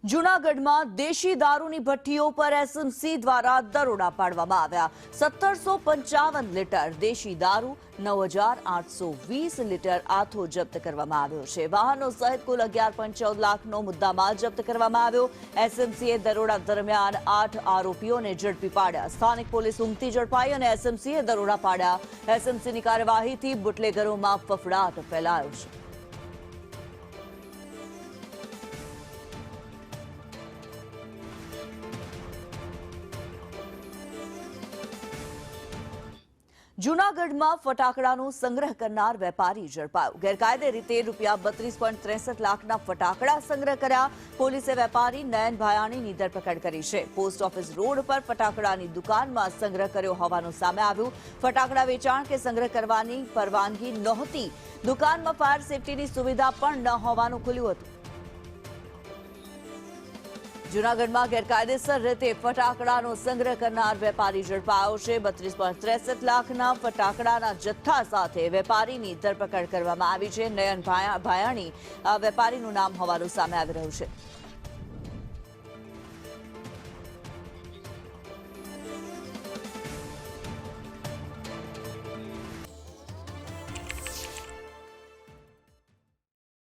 જૂનાગઢમાં દેશી દારૂની ભઠ્ઠીઓ પર એસએમસી દ્વારા દરોડા પાડવામાં આવ્યા। 1755 લીટર દેશી દારૂ, 9820 લીટર આથો જપ્ત કરવામાં આવ્યો છે। વાહનો સહિત કુલ 11.14 લાખનો મુદ્દામાલ જપ્ત કરવામાં આવ્યો। એસએમસીએ દરોડા દરમિયાન 8 આરોપીઓને ઝડપી પાડ્યા। સ્થાનિક પોલીસ ઉમટી ઝડપાઈ અને એસએમસીએ દરોડા પાડ્યા। એસએમસીની કાર્યવાહીથી બુટલેગરોમાં ફફડાટ ફેલાયો છે। જૂનાગઢમાં ફટાકડાનો સંગ્રહ કરનાર વેપારી ઝડપાયો। ગેરકાયદે રીતે ₹32.63 લાખના ફટાકડા સંગ્રહ કર્યા। પોલીસે વેપારી નયન ભાયાણીની ધરપકડ કરી છે। પોસ્ટ ઓફિસ રોડ પર ફટાકડાની દુકાનમાં સંગ્રહ કર્યો હોવાનું સામે આવ્યું। ફટાકડા વેચાણ કે સંગ્રહ કરવાની પરવાનગી નહોતી। દુકાનમાં ફાયર સેફટીની સુવિધા પણ ન હોવાનું ખુલ્યું હતું। જૂનાગઢમાં ગેરકાયદેસર રીતે ફટાકડાનો સંગ્રહ કરનાર વેપારી ઝડપાયો છે। 32.63 લાખના ફટાકડાના જથ્થા સાથે વેપારીની ધરપકડ કરવામાં આવી છે। નયન ભાયાણી વેપારીનું નામ હોવાનું સામે આવી રહ્યું છે।